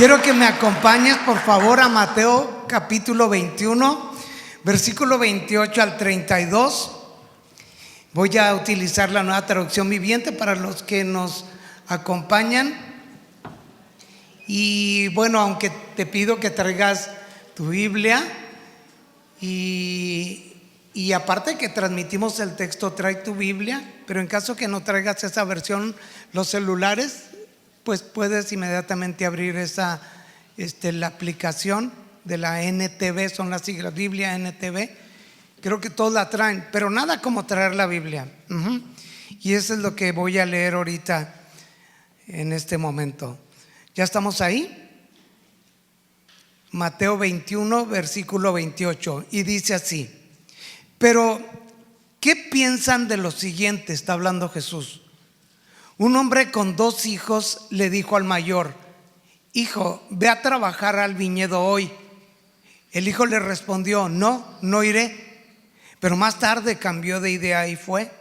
Quiero que me acompañes por favor a Mateo capítulo 21, versículo 28 al 32. Voy a utilizar la Nueva Traducción Viviente para los que nos acompañan. Y bueno, aunque te pido que traigas tu Biblia y aparte que transmitimos el texto, trae tu Biblia, pero en caso que no traigas esa versión, los celulares, pues puedes inmediatamente abrir la aplicación de la NTV, son las siglas, Biblia NTV. Creo que todos la traen, pero nada como traer la Biblia. Y eso es lo que voy a leer ahorita en este momento. ¿Ya estamos ahí? Mateo 21, versículo 28, y dice así: pero, ¿qué piensan de lo siguiente? Está hablando Jesús. Un hombre con 2 hijos le dijo al mayor: hijo, ve a trabajar al viñedo hoy. El hijo le respondió: no iré. Pero más tarde cambió de idea y fue.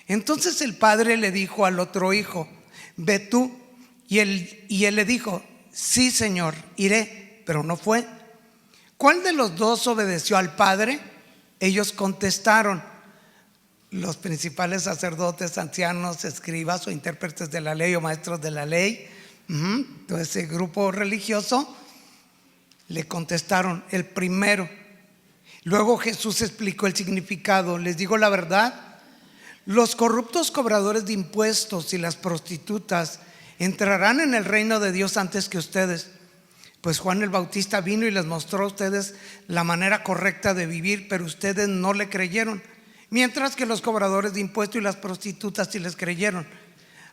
Entonces el padre le dijo al otro hijo: ve tú. Y él le dijo: sí, señor, iré. Pero no fue. ¿Cuál de los dos obedeció al padre? Ellos contestaron, los principales sacerdotes, ancianos, escribas o intérpretes de la ley o maestros de la ley, todo ese grupo religioso, le contestaron: el primero. Luego Jesús explicó el significado. Les digo la verdad, los corruptos cobradores de impuestos y las prostitutas entrarán en el reino de Dios antes que ustedes. Pues Juan el Bautista vino y les mostró a ustedes la manera correcta de vivir, pero ustedes no le creyeron, mientras que los cobradores de impuestos y las prostitutas sí les creyeron.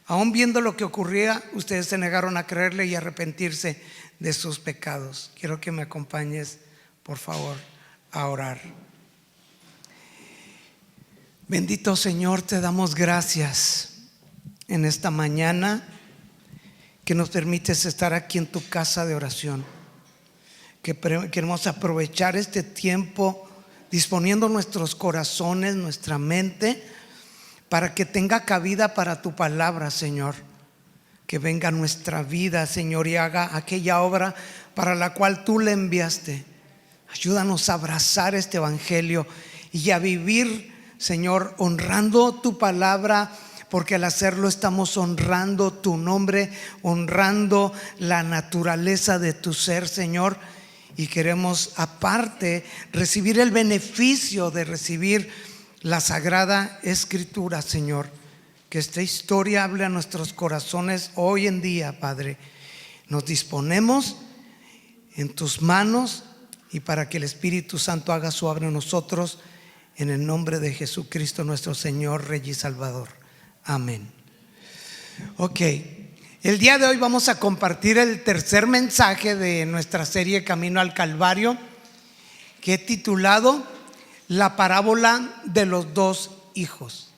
Aún viendo lo que ocurría, ustedes se negaron a creerle y arrepentirse de sus pecados. Quiero que me acompañes, por favor, a orar. Bendito Señor, te damos gracias en esta mañana que nos permites estar aquí en tu casa de oración, que queremos aprovechar este tiempo disponiendo nuestros corazones, nuestra mente, para que tenga cabida para tu palabra, Señor. Que venga a nuestra vida, Señor, y haga aquella obra para la cual tú le enviaste. Ayúdanos a abrazar este evangelio y a vivir, Señor, honrando tu palabra, porque al hacerlo estamos honrando tu nombre, honrando la naturaleza de tu ser, Señor. Y queremos aparte recibir el beneficio de recibir la Sagrada Escritura, Señor. Que esta historia hable a nuestros corazones hoy en día, Padre. Nos disponemos en tus manos y para que el Espíritu Santo haga su obra en nosotros, en el nombre de Jesucristo nuestro Señor, Rey y Salvador. Amén. Ok, el día de hoy vamos a compartir el tercer mensaje de nuestra serie Camino al Calvario, que he titulado La parábola de los 2 hijos.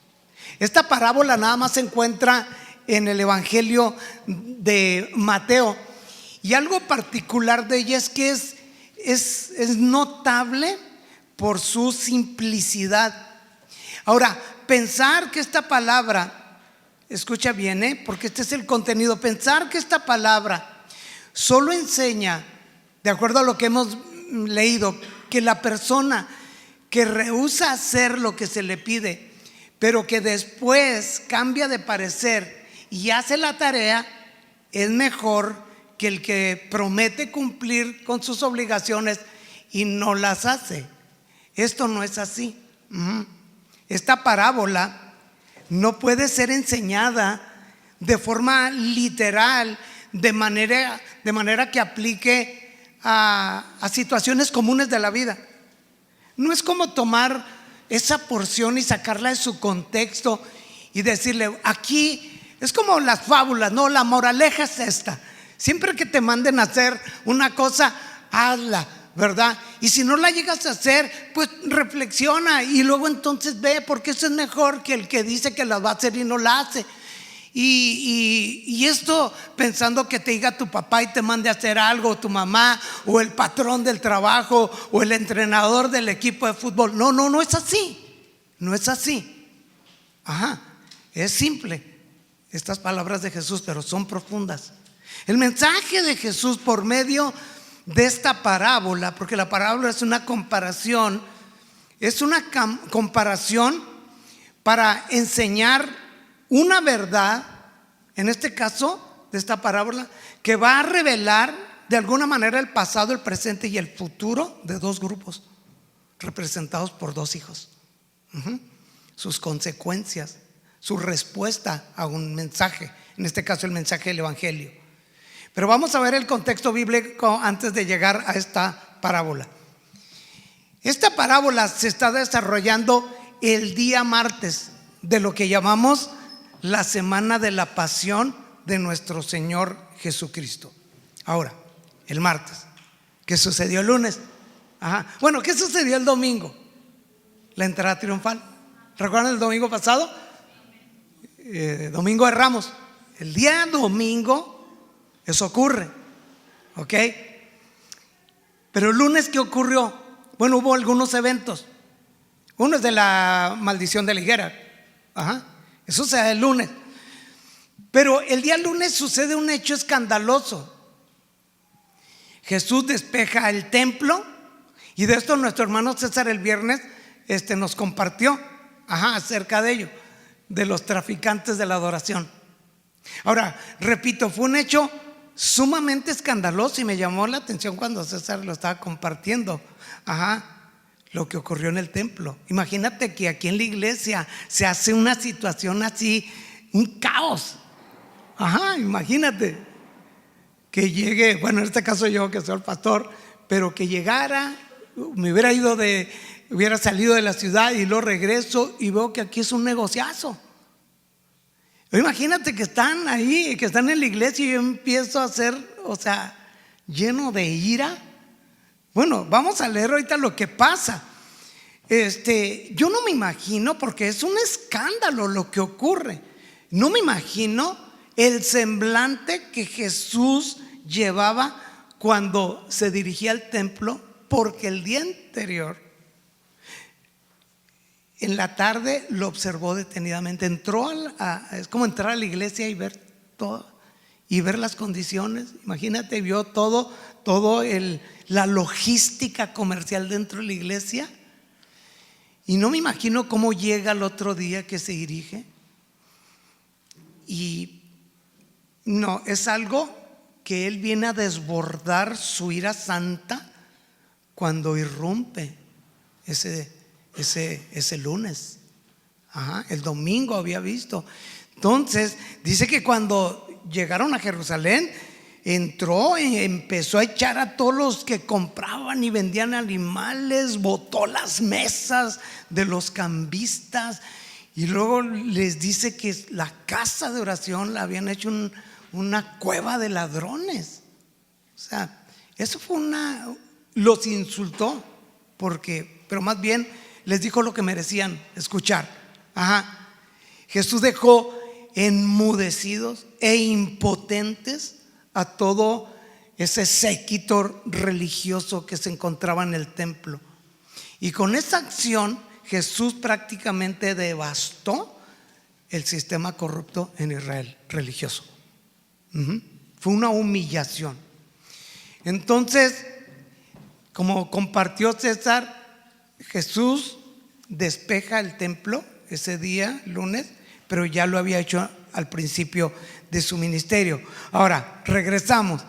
Esta parábola nada más se encuentra en el Evangelio de Mateo, y algo particular de ella es que es notable por su simplicidad. Ahora, pensar que esta palabra, escucha bien, porque este es el contenido, pensar que esta palabra solo enseña, de acuerdo a lo que hemos leído, que la persona que rehúsa hacer lo que se le pide, pero que después cambia de parecer y hace la tarea, es mejor que el que promete cumplir con sus obligaciones y no las hace. Esto no es así. Esta parábola no puede ser enseñada de forma literal, de manera que aplique a situaciones comunes de la vida. No es como tomar esa porción y sacarla de su contexto y decirle: aquí es como las fábulas, no, la moraleja es esta: siempre que te manden a hacer una cosa, hazla, ¿verdad? Y si no la llegas a hacer, pues reflexiona y luego entonces ve, porque eso es mejor que el que dice que la va a hacer y no la hace. Y esto pensando que te diga tu papá y te mande a hacer algo, o tu mamá, o el patrón del trabajo, o el entrenador del equipo de fútbol. No es así. No es así. Es simple estas palabras de Jesús, pero son profundas. El mensaje de Jesús por medio de esta parábola, porque la parábola es una comparación, para enseñar una verdad, en este caso de esta parábola, que va a revelar de alguna manera el pasado, el presente y el futuro de dos grupos representados por dos hijos. Sus consecuencias, su respuesta a un mensaje, en este caso el mensaje del Evangelio. Pero vamos a ver el contexto bíblico antes de llegar a esta parábola. Esta parábola se está desarrollando el día martes de lo que llamamos la semana de la pasión de nuestro Señor Jesucristo. Ahora, el martes. ¿Qué sucedió el lunes? Bueno, ¿qué sucedió el domingo? La entrada triunfal. ¿Recuerdan el domingo pasado? Domingo de Ramos. El día domingo eso ocurre, ¿ok? Pero el lunes, ¿qué ocurrió? Bueno, hubo algunos eventos. Uno es de la maldición de la higuera. Eso se da el lunes. Pero el día lunes sucede un hecho escandaloso. Jesús despeja el templo, y de esto nuestro hermano César el viernes nos compartió acerca de ello, de los traficantes de la adoración. Ahora, repito, fue un hecho sumamente escandaloso y me llamó la atención cuando César lo estaba compartiendo. Lo que ocurrió en el templo. Imagínate que aquí en la iglesia se hace una situación así, un caos. Imagínate que llegue, bueno, en este caso yo que soy el pastor, pero que llegara, hubiera salido de la ciudad y luego regreso y veo que aquí es un negociazo. Imagínate que están ahí, que están en la iglesia y yo empiezo a ser, lleno de ira. Bueno, vamos a leer ahorita lo que pasa. Yo no me imagino, porque es un escándalo lo que ocurre. No me imagino el semblante que Jesús llevaba cuando se dirigía al templo, porque el día anterior, en la tarde, lo observó detenidamente. Es como entrar a la iglesia y ver todo, y ver las condiciones. Imagínate, vio todo la logística comercial dentro de la iglesia. Y no me imagino cómo llega el otro día que se dirige. Y no, es algo que él viene a desbordar su ira santa cuando irrumpe ese lunes. El domingo había visto. Entonces dice que cuando llegaron a Jerusalén, entró y empezó a echar a todos los que compraban y vendían animales, botó las mesas de los cambistas, y luego les dice que la casa de oración la habían hecho una cueva de ladrones. Eso fue los insultó, pero más bien les dijo lo que merecían escuchar. Jesús dejó enmudecidos e impotentes a todo ese séquito religioso que se encontraba en el templo. Y con esa acción Jesús prácticamente devastó el sistema corrupto en Israel religioso. Fue una humillación. Entonces, como compartió César, Jesús despeja el templo ese día, lunes, pero ya lo había hecho al principio de su ministerio. Ahora, regresamos.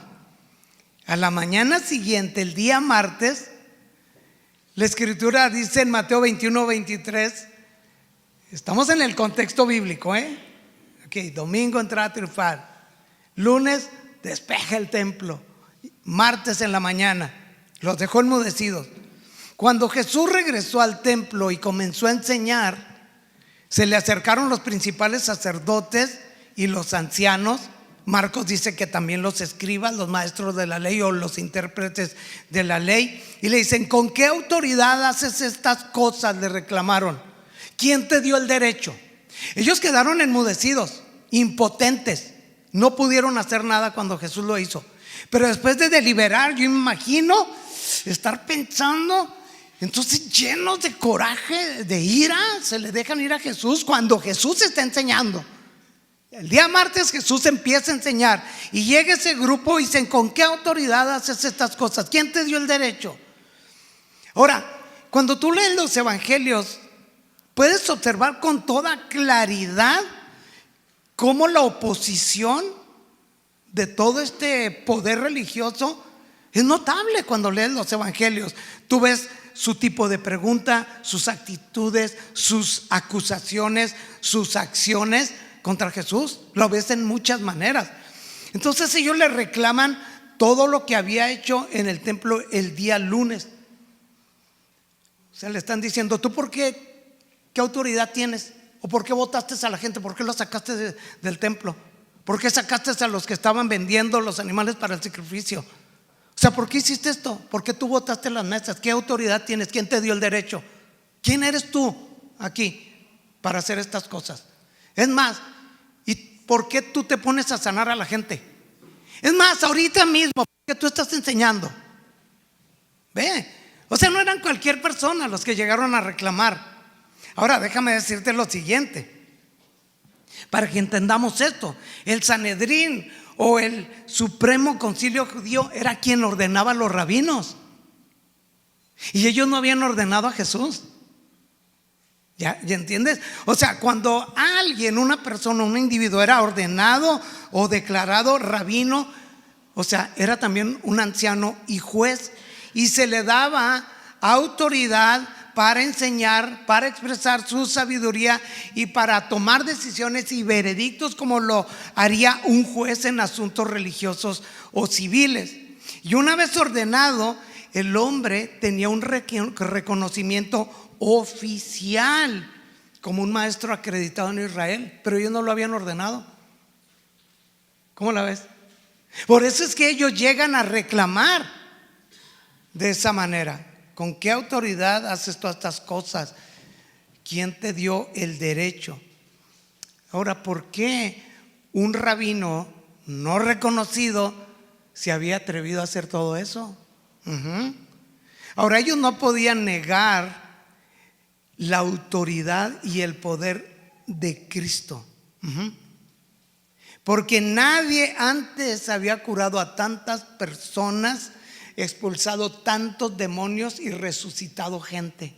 A la mañana siguiente, el día martes, la escritura dice en Mateo 21:23, estamos en el contexto bíblico, domingo entrada triunfal, lunes despeja el templo, martes en la mañana los dejó enmudecidos. Cuando Jesús regresó al templo y comenzó a enseñar, se le acercaron los principales sacerdotes y los ancianos. Marcos dice que también los escribas, los maestros de la ley o los intérpretes de la ley, y le dicen: ¿con qué autoridad haces estas cosas?, le reclamaron. ¿Quién te dio el derecho? Ellos quedaron enmudecidos, impotentes, no pudieron hacer nada cuando Jesús lo hizo. Pero después de deliberar, yo me imagino estar pensando, entonces llenos de coraje, de ira, se le dejan ir a Jesús cuando Jesús está enseñando. El día martes Jesús empieza a enseñar y llega ese grupo y dicen: ¿con qué autoridad haces estas cosas? ¿Quién te dio el derecho? Ahora, cuando tú lees los evangelios, puedes observar con toda claridad cómo la oposición de todo este poder religioso es notable. Cuando lees los evangelios, tú ves su tipo de pregunta, sus actitudes, sus acusaciones, sus acciones contra Jesús. Lo ves en muchas maneras. Entonces ellos le reclaman todo lo que había hecho en el templo el día lunes. O sea, le están diciendo: ¿tú por qué? ¿Qué autoridad tienes? ¿O por qué botaste a la gente? ¿Por qué lo sacaste del templo? ¿Por qué sacaste a los que estaban vendiendo los animales para el sacrificio? O sea, ¿por qué hiciste esto? ¿Por qué tú botaste las mesas? ¿Qué autoridad tienes? ¿Quién te dio el derecho? ¿Quién eres tú aquí para hacer estas cosas? Es más, ¿y por qué tú te pones a sanar a la gente? Es más, ahorita mismo, que tú estás enseñando. Ve, o sea, no eran cualquier persona los que llegaron a reclamar. Ahora déjame decirte lo siguiente, para que entendamos esto. El Sanedrín o el Supremo Concilio Judío era quien ordenaba a los rabinos, y ellos no habían ordenado a Jesús. ¿Ya entiendes? O sea, cuando alguien, una persona, un individuo era ordenado o declarado rabino, o sea, era también un anciano y juez, y se le daba autoridad para enseñar, para expresar su sabiduría y para tomar decisiones y veredictos como lo haría un juez en asuntos religiosos o civiles. Y una vez ordenado, el hombre tenía un reconocimiento oficial como un maestro acreditado en Israel, pero ellos no lo habían ordenado. ¿Cómo la ves? Por eso es que ellos llegan a reclamar de esa manera: ¿con qué autoridad haces todas estas cosas? ¿Quién te dio el derecho? Ahora, ¿por qué un rabino no reconocido se había atrevido a hacer todo eso? Ahora, ellos no podían negar la autoridad y el poder de Cristo, porque nadie antes había curado a tantas personas, expulsado tantos demonios y resucitado gente.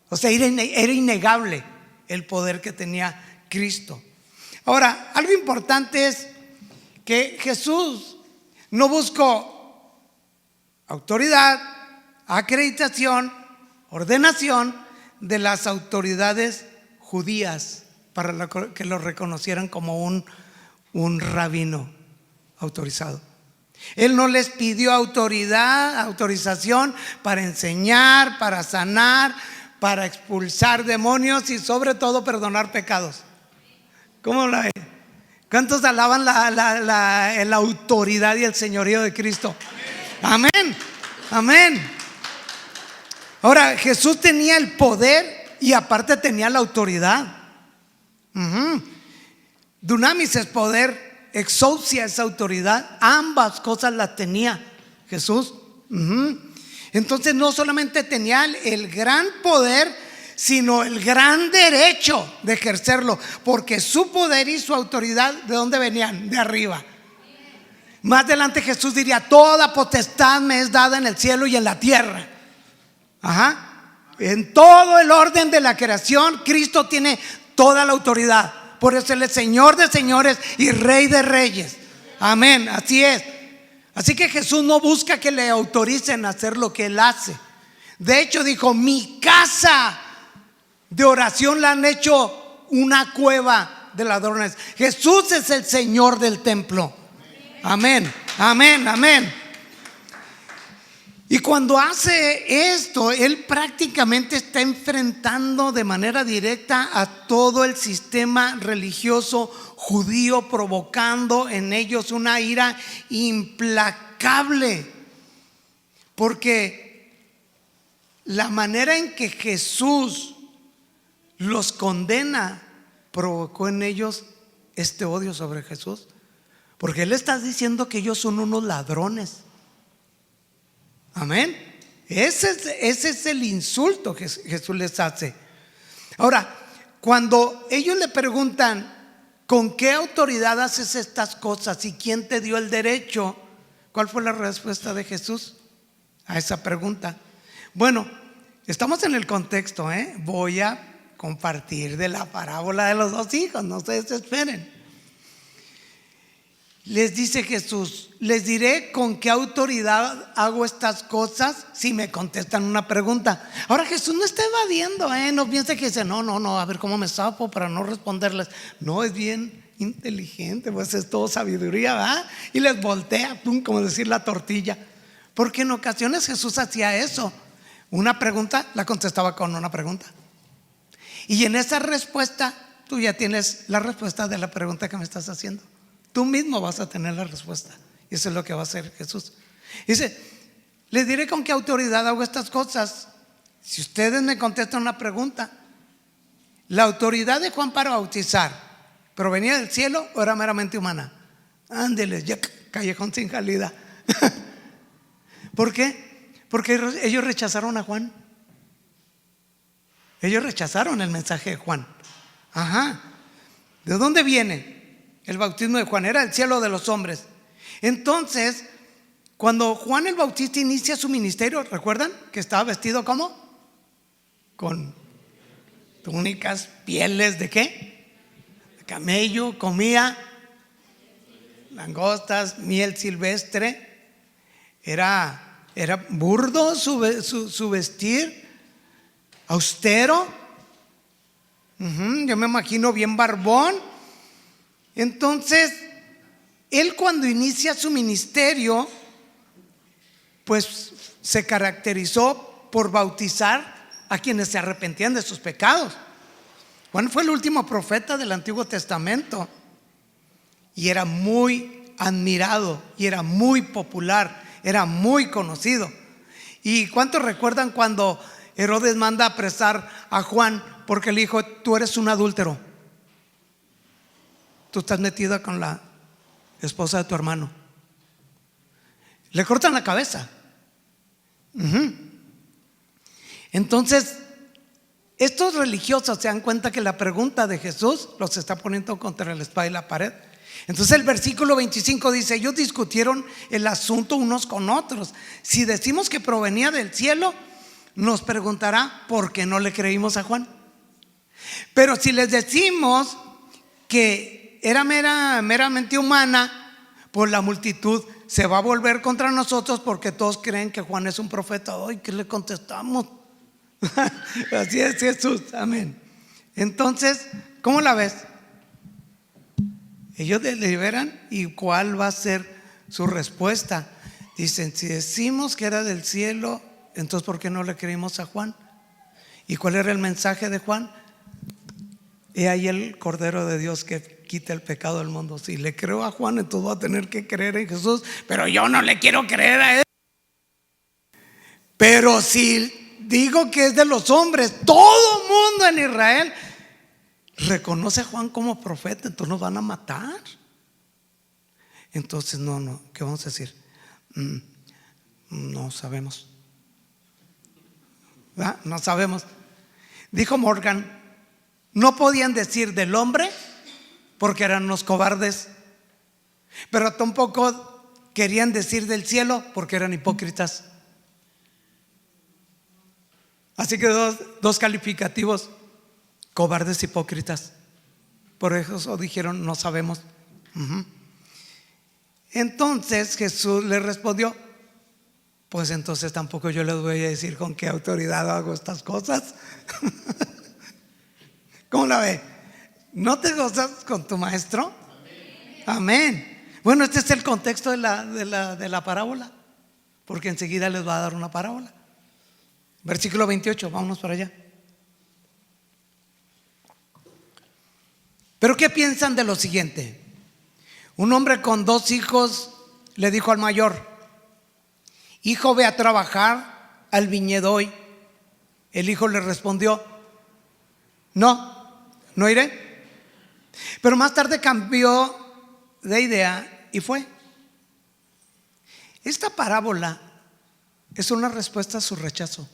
O sea, era innegable el poder que tenía Cristo. Ahora, algo importante es que Jesús no buscó autoridad, acreditación, ordenación de las autoridades judías para que lo reconocieran como un rabino autorizado. Él no les pidió autorización para enseñar, para sanar, para expulsar demonios y sobre todo perdonar pecados. ¿Cómo la ven? ¿Cuántos alaban la autoridad y el señorío de Cristo? Amén, amén. Ahora, Jesús tenía el poder y aparte tenía la autoridad. Dunamis es poder, exousia es autoridad. Ambas cosas las tenía Jesús. Entonces no solamente tenía el gran poder, sino el gran derecho de ejercerlo, porque su poder y su autoridad, ¿de dónde venían? De arriba. Más adelante Jesús diría: toda potestad me es dada en el cielo y en la tierra. En todo el orden de la creación, Cristo tiene toda la autoridad. Por eso Él es Señor de señores y Rey de reyes. Amén, así es. Así que Jesús no busca que le autoricen a hacer lo que Él hace. De hecho dijo: mi casa de oración la han hecho una cueva de ladrones. Jesús es el Señor del templo. Amén, amén, amén. Y cuando hace esto, Él prácticamente está enfrentando de manera directa a todo el sistema religioso judío, provocando en ellos una ira implacable. Porque la manera en que Jesús los condena provocó en ellos este odio sobre Jesús. Porque Él está diciendo que ellos son unos ladrones. Amén. Ese es el insulto que Jesús les hace. Ahora, cuando ellos le preguntan ¿con qué autoridad haces estas cosas y quién te dio el derecho? ¿Cuál fue la respuesta de Jesús a esa pregunta? Bueno, estamos en el contexto, voy a compartir de la parábola de los dos hijos, no se desesperen. Les dice Jesús: les diré con qué autoridad hago estas cosas si me contestan una pregunta. Ahora Jesús no está evadiendo, no piense que dice no, a ver cómo me zafo para no responderles. No, es bien inteligente, pues es todo sabiduría, ¿verdad? Y les voltea, pum, como decir la tortilla. Porque en ocasiones Jesús hacía eso. Una pregunta la contestaba con una pregunta, y en esa respuesta tú ya tienes la respuesta de la pregunta que me estás haciendo. Tú mismo vas a tener la respuesta. Y eso es lo que va a hacer Jesús. Dice: les diré con qué autoridad hago estas cosas si ustedes me contestan una pregunta. ¿La autoridad de Juan para bautizar provenía del cielo o era meramente humana? Ándeles, ya callejón sin salida. ¿Por qué? Porque ellos rechazaron a Juan. Ellos rechazaron el mensaje de Juan. ¿De dónde viene? El bautismo de Juan era del cielo de los hombres. Entonces, cuando Juan el Bautista inicia su ministerio, ¿recuerdan que estaba vestido como? Con túnicas, pieles de ¿qué? De camello, comía langostas, miel silvestre. Era burdo su vestir, austero. Yo me imagino bien barbón. Entonces, él cuando inicia su ministerio, pues se caracterizó por bautizar a quienes se arrepentían de sus pecados. Juan fue el último profeta del Antiguo Testamento y era muy admirado y era muy popular, era muy conocido. ¿Y cuántos recuerdan cuando Herodes manda a apresar a Juan porque le dijo: tú eres un adúltero, tú estás metida con la esposa de tu hermano? Le cortan la cabeza. Entonces, estos religiosos se dan cuenta que la pregunta de Jesús los está poniendo contra la espada y la pared. Entonces el versículo 25 dice: ellos discutieron el asunto unos con otros. Si decimos que provenía del cielo, nos preguntará por qué no le creímos a Juan. Pero si les decimos que era meramente humana, pues la multitud se va a volver contra nosotros, porque todos creen que Juan es un profeta. Ay, ¿qué le contestamos? Así es Jesús, amén. Entonces, ¿cómo la ves? Ellos deliberan, ¿y cuál va a ser su respuesta? Dicen: si decimos que era del cielo, entonces ¿por qué no le creímos a Juan? ¿Y cuál era el mensaje de Juan? He ahí el Cordero de Dios que quita el pecado del mundo. Si le creo a Juan, entonces voy a tener que creer en Jesús, pero yo no le quiero creer a él. Pero si digo que es de los hombres, todo mundo en Israel reconoce a Juan como profeta, entonces nos van a matar. Entonces no, ¿qué vamos a decir? No sabemos. ¿Verdad? No sabemos. Dijo Morgan: no podían decir del hombre porque eran unos cobardes, pero tampoco querían decir del cielo porque eran hipócritas. Así que dos calificativos: cobardes, hipócritas. Por eso dijeron: no sabemos. Entonces Jesús le respondió: pues entonces tampoco yo les voy a decir con qué autoridad hago estas cosas. ¿Cómo la ve? ¿No te gozas con tu maestro? Amén. Bueno, este es el contexto de la parábola, porque enseguida les va a dar una parábola. Versículo 28, vámonos para allá. Pero ¿qué piensan de lo siguiente? Un hombre con 2 hijos le dijo al mayor: hijo, ve a trabajar al viñedo hoy. El hijo le respondió: no iré. Pero más tarde cambió de idea y fue. Esta parábola es una respuesta a su rechazo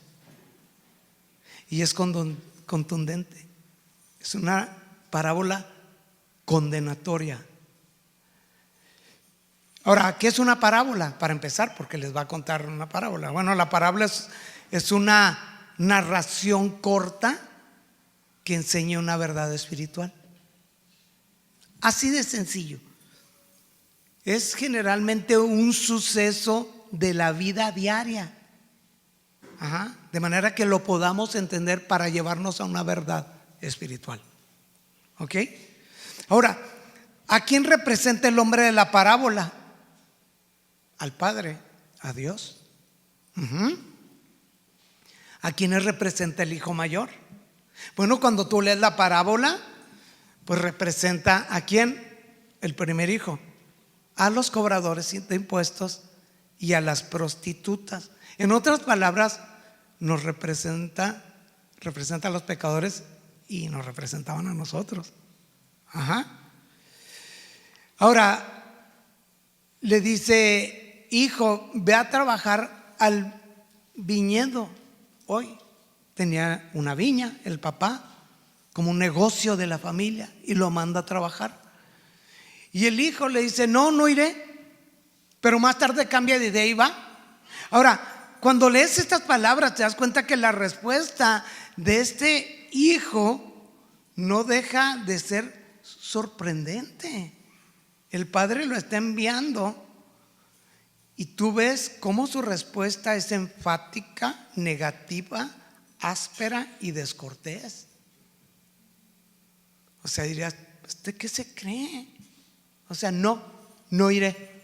y es contundente. Es una parábola condenatoria. Ahora, ¿qué es una parábola? Para empezar, porque les va a contar una parábola. Bueno, la parábola es una narración corta que enseña una verdad espiritual. Así de sencillo. Es generalmente un suceso de la vida diaria. De manera que lo podamos entender para llevarnos a una verdad espiritual. ¿Ok? Ahora, ¿a quién representa el hombre de la parábola? Al Padre, a Dios. ¿A quiénes representa el hijo mayor? Bueno, cuando tú lees la parábola, pues representa ¿a quién? El primer hijo, a los cobradores de impuestos y a las prostitutas. En otras palabras, nos representa a los pecadores y nos representaban a nosotros. Ahora le dice: hijo, ve a trabajar al viñedo hoy. Tenía una viña el papá, como un negocio de la familia, y lo manda a trabajar. Y el hijo le dice: no iré. Pero más tarde cambia de idea y va. Ahora, cuando lees estas palabras te das cuenta que la respuesta de este hijo no deja de ser sorprendente. El padre lo está enviando y tú ves cómo su respuesta es enfática, negativa, áspera y descortés. O sea, dirías: ¿usted qué se cree? O sea, no iré.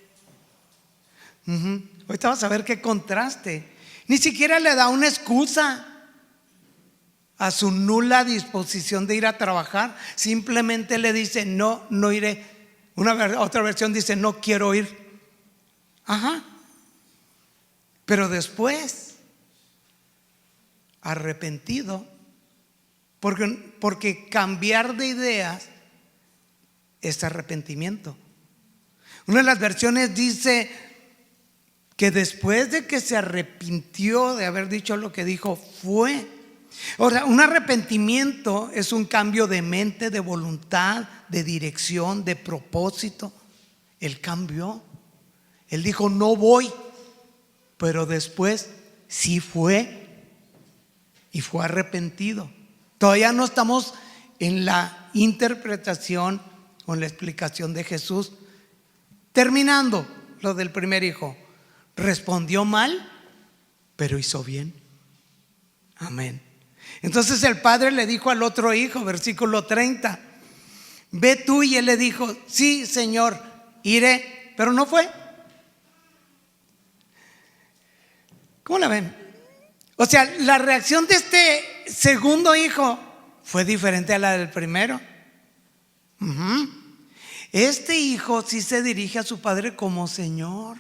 Ahorita vas a ver qué contraste. Ni siquiera le da una excusa a su nula disposición de ir a trabajar. Simplemente le dice: no iré. Otra versión dice: no quiero ir. Pero después, arrepentido, porque cambiar de ideas es arrepentimiento. Una de las versiones dice que después de que se arrepintió de haber dicho lo que dijo, fue. O sea, un arrepentimiento es un cambio de mente, de voluntad, de dirección, de propósito. Él cambió. Él dijo: no voy. Pero después sí fue. Y fue arrepentido. Todavía no estamos en la interpretación o en la explicación de Jesús. Terminando lo del primer hijo. Respondió mal, pero hizo bien. Amén. Entonces el padre le dijo al otro hijo, versículo 30: ve tú. Y él le dijo: sí, Señor, iré. Pero no fue. ¿Cómo la ven? O sea, la reacción de este segundo hijo fue diferente a la del primero. Este hijo sí se dirige a su padre como Señor.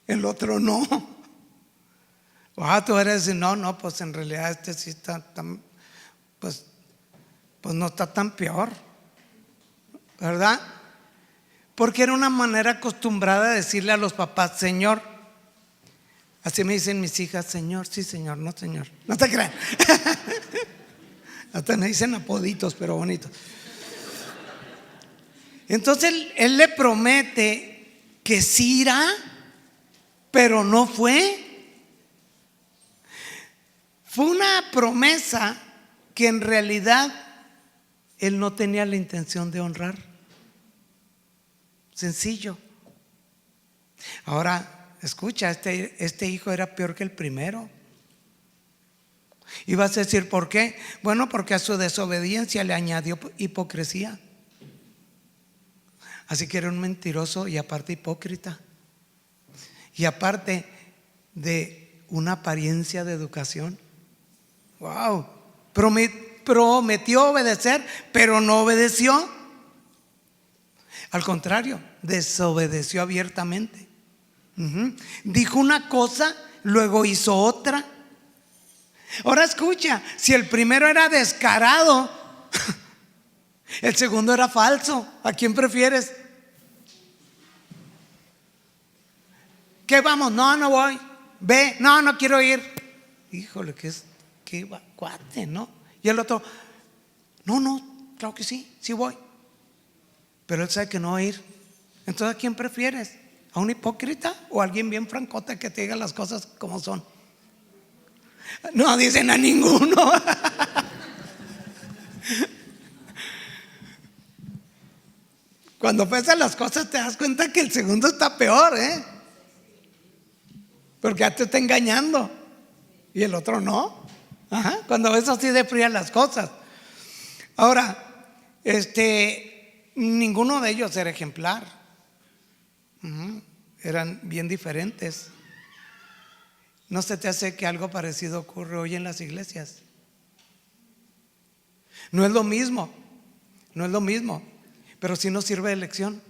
El otro no. Tú eres decir: no, pues en realidad este sí está tan, pues no está tan peor, ¿verdad? Porque era una manera acostumbrada de decirle a los papás: Señor. Así me dicen mis hijas: Señor, sí, Señor, no, Señor. No te crean. Hasta me dicen apoditos, pero bonitos. Entonces él le promete que sí irá, pero no fue. Fue una promesa que en realidad él no tenía la intención de honrar. Sencillo. Ahora, escucha, este hijo era peor que el primero. Y vas a decir: ¿por qué? Bueno, porque a su desobediencia le añadió hipocresía. Así que era un mentiroso y aparte hipócrita. Y aparte de una apariencia de educación. Wow. Prometió obedecer, pero no obedeció. Al contrario, desobedeció abiertamente. Dijo una cosa, luego hizo otra. Ahora escucha, si el primero era descarado, el segundo era falso. ¿A quién prefieres? ¿Qué vamos? No voy. Ve, no quiero ir. Híjole, qué cuate, ¿no? Y el otro: no, claro que sí voy. pero él sabe que no va a ir. Entonces, ¿a quién prefieres? ¿A un hipócrita o a alguien bien francota que te diga las cosas como son? No, dicen a ninguno. Cuando pesan las cosas te das cuenta que el segundo está peor, porque ya te está engañando y el otro no. Ajá, cuando ves así de frías las cosas. Ahora, ninguno de ellos era ejemplar. Eran bien diferentes. ¿No se te hace que algo parecido ocurre hoy en las iglesias? No es lo mismo, no es lo mismo, pero sí nos sirve de lección.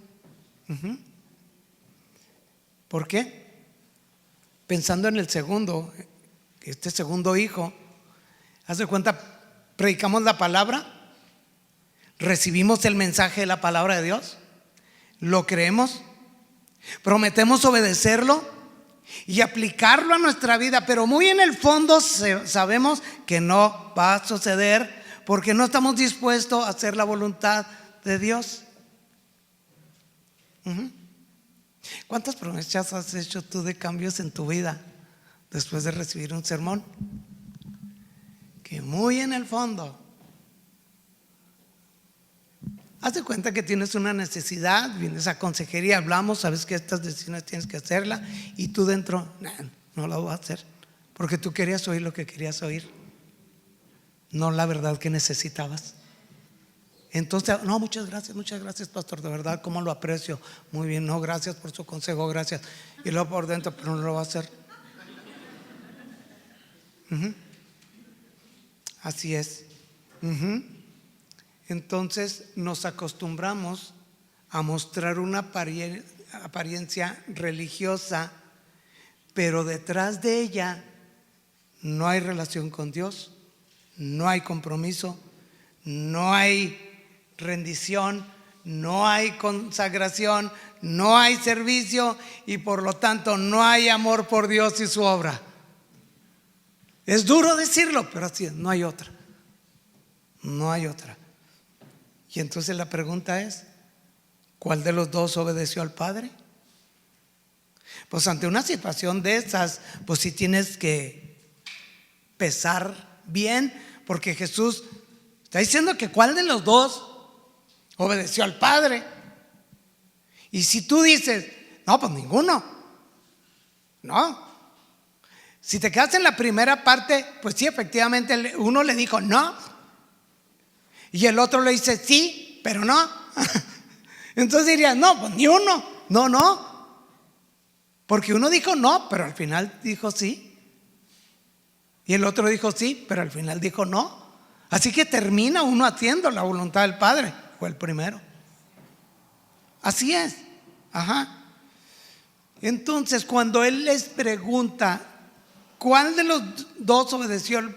¿Por qué? Pensando en el segundo, este segundo hijo, haz de cuenta, predicamos la palabra, recibimos el mensaje de la palabra de Dios, lo creemos, prometemos obedecerlo y aplicarlo a nuestra vida, pero muy en el fondo sabemos que no va a suceder porque no estamos dispuestos a hacer la voluntad de Dios. ¿Cuántas promesas has hecho tú de cambios en tu vida después de recibir un sermón? Que muy en el fondo haz de cuenta que tienes una necesidad, vienes a consejería, hablamos, sabes que estas decisiones tienes que hacerlas y tú dentro, no la voy a hacer porque tú querías oír lo que querías oír, no la verdad que necesitabas. Entonces, no, muchas gracias pastor, de verdad, cómo lo aprecio, muy bien, no, gracias por su consejo, gracias. Y luego por dentro, pero no lo va a hacer. Así es. Entonces nos acostumbramos a mostrar una apariencia religiosa, pero detrás de ella no hay relación con Dios, no hay compromiso, no hay rendición, no hay consagración, no hay servicio y por lo tanto no hay amor por Dios y su obra. Es duro decirlo, pero así es, no hay otra. No hay otra. Y entonces la pregunta es, ¿cuál de los dos obedeció al Padre? Pues ante una situación de esas, pues sí tienes que pesar bien, porque Jesús está diciendo que ¿cuál de los dos obedeció al Padre? Y si tú dices, no, pues ninguno, no. Si te quedas en la primera parte, pues sí, efectivamente uno le dijo no y el otro le dice sí, pero no. Entonces dirías, no, pues ni uno, no, porque uno dijo no, pero al final dijo sí, y el otro dijo sí, pero al final dijo no. Así que termina uno haciendo la voluntad del Padre. Fue el primero. Así es. Entonces, cuando Él les pregunta ¿cuál de los dos obedeció al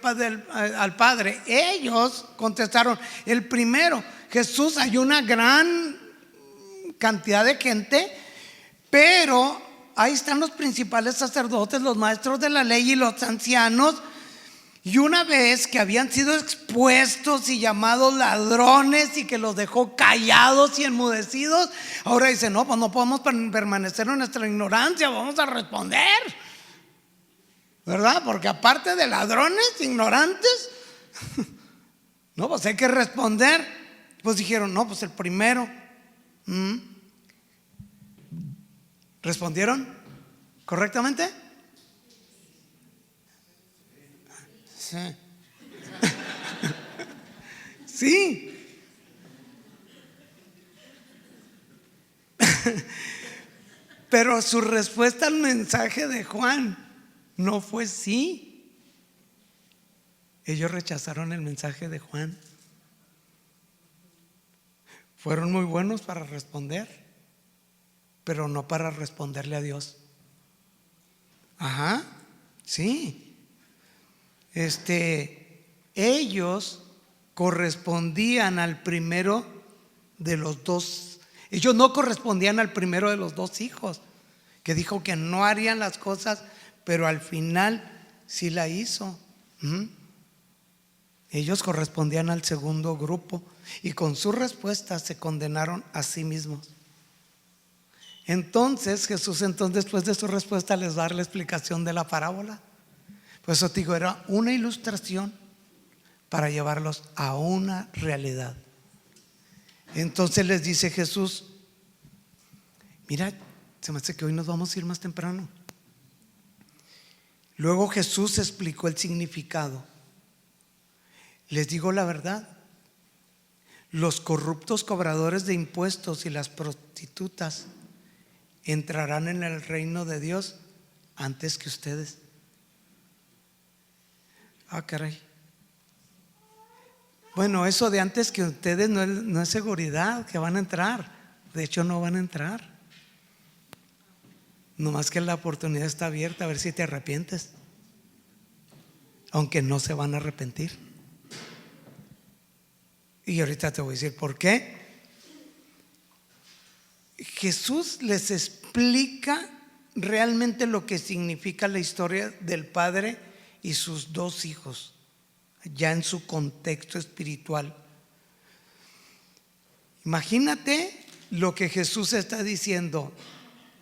Padre? Ellos contestaron el primero. Jesús, hay una gran cantidad de gente, pero ahí están los principales sacerdotes, los maestros de la ley y los ancianos. Y una vez que habían sido expuestos y llamados ladrones y que los dejó callados y enmudecidos, ahora dicen, no, pues no podemos permanecer en nuestra ignorancia, vamos a responder, ¿verdad? Porque aparte de ladrones, ignorantes, no, pues hay que responder. Pues dijeron, no, pues el primero. ¿Respondieron correctamente? Sí. Sí. Pero su respuesta al mensaje de Juan no fue sí. Ellos rechazaron el mensaje de Juan. Fueron muy buenos para responder, pero no para responderle a Dios. Sí. Ellos correspondían al primero de los dos. Ellos no correspondían al primero de los dos hijos, que dijo que no harían las cosas, pero al final sí la hizo. Ellos correspondían al segundo grupo. y con su respuesta se condenaron a sí mismos. Entonces Jesús, después de su respuesta, les va a dar la explicación de la parábola. Por eso te digo, era una ilustración para llevarlos a una realidad. Entonces les dice Jesús: mira, se me hace que hoy nos vamos a ir más temprano. Luego Jesús explicó el significado. Les digo la verdad, los corruptos cobradores de impuestos y las prostitutas entrarán en el reino de Dios antes que ustedes. Ah, caray. Bueno, eso de antes que ustedes no es seguridad que van a entrar. De hecho, no van a entrar. Nomás que la oportunidad está abierta a ver si te arrepientes, aunque no se van a arrepentir. Y ahorita te voy a decir por qué. Jesús les explica realmente lo que significa la historia del padre y sus dos hijos, ya en su contexto espiritual. Imagínate lo que Jesús está diciendo: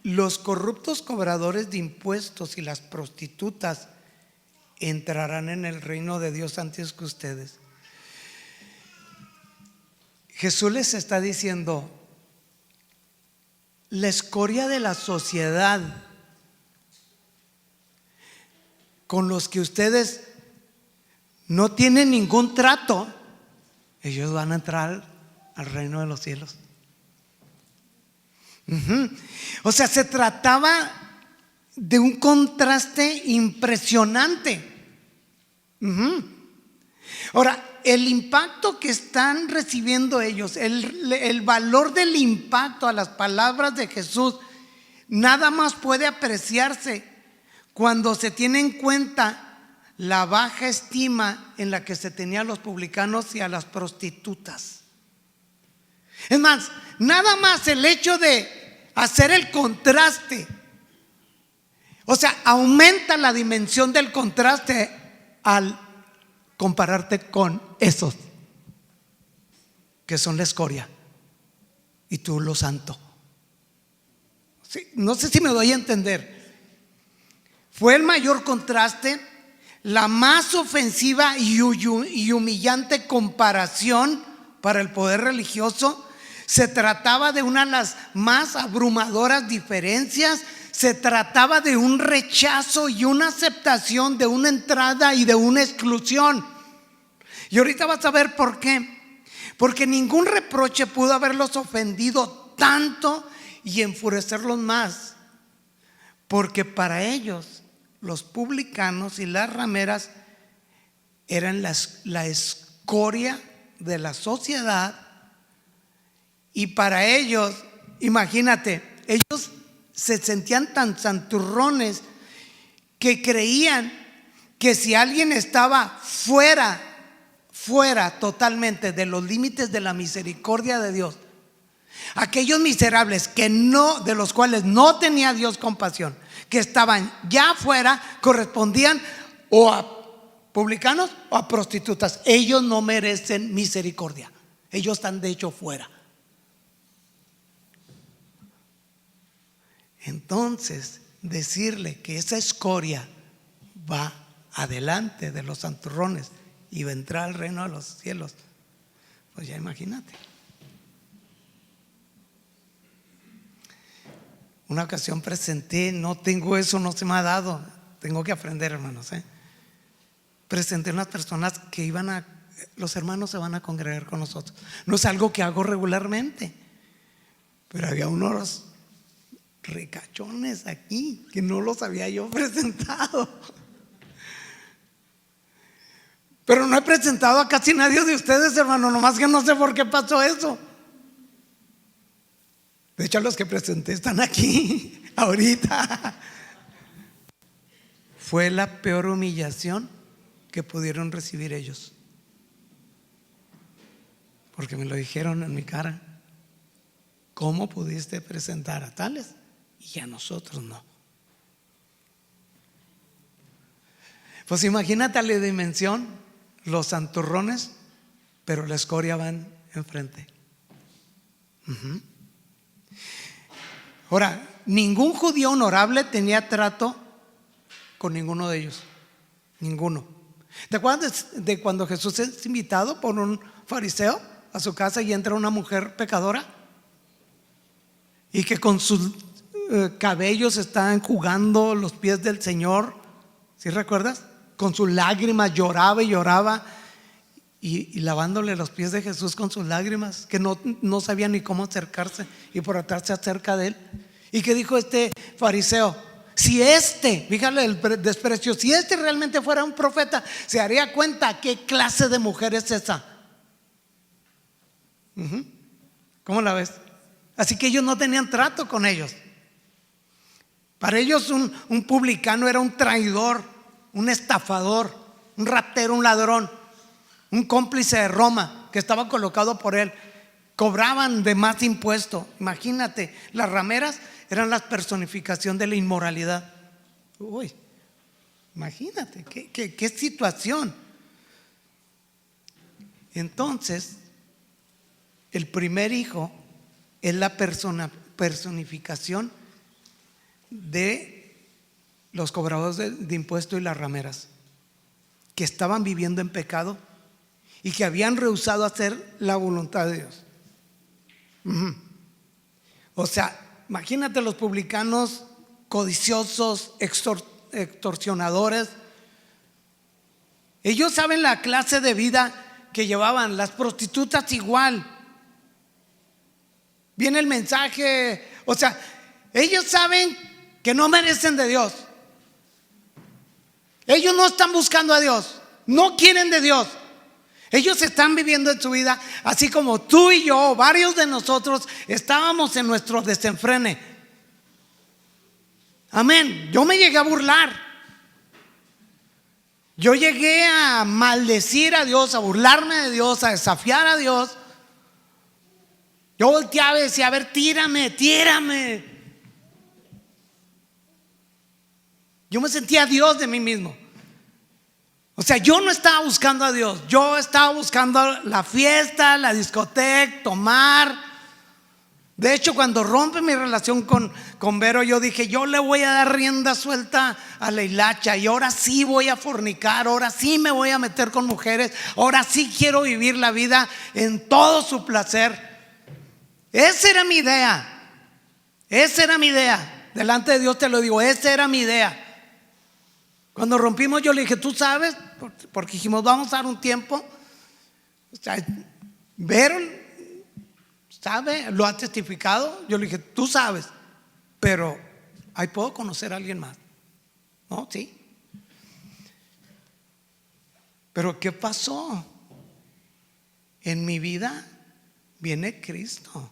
los corruptos cobradores de impuestos y las prostitutas entrarán en el reino de Dios antes que ustedes. Jesús les está diciendo: la escoria de la sociedad con los que ustedes no tienen ningún trato, ellos van a entrar al reino de los cielos. O sea, se trataba de un contraste impresionante. Ahora, el impacto que están recibiendo ellos, el valor del impacto a las palabras de Jesús, nada más puede apreciarse cuando se tiene en cuenta la baja estima en la que se tenía a los publicanos y a las prostitutas. Es más, nada más el hecho de hacer el contraste, o sea, aumenta la dimensión del contraste al compararte con esos que son la escoria y tú lo santo. Sí, no sé si me doy a entender. Fue el mayor contraste, la más ofensiva y humillante comparación para el poder religioso. Se trataba de una de las más abrumadoras diferencias. Se trataba de un rechazo y una aceptación, de una entrada y de una exclusión. Y ahorita vas a ver por qué. Porque ningún reproche pudo haberlos ofendido tanto y enfurecerlos más. Porque para ellos, los publicanos y las rameras eran la escoria de la sociedad. Y para ellos, imagínate, ellos se sentían tan santurrones que creían que si alguien estaba fuera totalmente de los límites de la misericordia de Dios, aquellos miserables de los cuales no tenía Dios compasión, que estaban ya fuera, correspondían o a publicanos o a prostitutas. Ellos no merecen misericordia, ellos están de hecho fuera. Entonces, decirle que esa escoria va adelante de los santurrones y va a entrar al reino de los cielos, pues ya imagínate. Una ocasión presenté, no tengo eso, no se me ha dado, tengo que aprender, hermanos, Presenté unas personas que los hermanos se van a congregar con nosotros. No es algo que hago regularmente, pero había unos ricachones aquí que no los había yo presentado. Pero no he presentado a casi nadie de ustedes, hermano, nomás que no sé por qué pasó eso. De hecho, los que presenté están aquí ahorita. Fue la peor humillación que pudieron recibir ellos, porque me lo dijeron en mi cara: ¿cómo pudiste presentar a tales y a nosotros no? Pues imagínate la dimensión, los santurrones, pero la escoria van enfrente. Ahora, ningún judío honorable tenía trato con ninguno de ellos. Ninguno. ¿Te acuerdas de cuando Jesús es invitado por un fariseo a su casa y entra una mujer pecadora? Y que con sus cabellos está enjugando los pies del Señor. ¿Sí recuerdas? Con sus lágrimas lloraba y lloraba y lavándole los pies de Jesús con sus lágrimas, que no sabía ni cómo acercarse, y por atrás se acerca de él. ¿Y qué dijo este fariseo? Si fíjale el desprecio, si realmente fuera un profeta, se daría cuenta qué clase de mujer es esa. ¿Cómo la ves? Así que ellos no tenían trato con ellos. Para ellos un publicano era un traidor, un estafador, un ratero, un ladrón, un cómplice de Roma que estaba colocado por él. Cobraban de más impuesto. Imagínate, las rameras eran la personificación de la inmoralidad. Uy, imagínate, qué situación. Entonces, el primer hijo es la personificación de los cobradores de impuestos y las rameras, que estaban viviendo en pecado y que habían rehusado hacer la voluntad de Dios. O sea, imagínate los publicanos codiciosos, extorsionadores. Ellos saben la clase de vida que llevaban. Las prostitutas igual. Viene el mensaje. O sea, ellos saben que no merecen de Dios. Ellos no están buscando a Dios, no quieren de Dios. Ellos están viviendo en su vida así como tú y yo, varios de nosotros estábamos en nuestro desenfrene. Amén. Yo me llegué a burlar. Yo llegué a maldecir a Dios, a burlarme de Dios, a desafiar a Dios. Yo volteaba y decía: a ver, tírame. Yo me sentía Dios de mí mismo. O sea, yo no estaba buscando a Dios. Yo estaba buscando la fiesta, la discoteca, tomar. De hecho, cuando rompe mi relación con Vero, yo dije: yo le voy a dar rienda suelta a la hilacha, y ahora sí voy a fornicar, ahora sí me voy a meter con mujeres, ahora sí quiero vivir la vida en todo su placer. Esa era mi idea. Delante de Dios te lo digo, esa era mi idea. Cuando rompimos, yo le dije: tú sabes, porque dijimos vamos a dar un tiempo. O sea, Vero sabe, lo ha testificado. Yo le dije: tú sabes, pero ahí puedo conocer a alguien más. ¿No? Sí. Pero ¿qué pasó? En mi vida viene Cristo.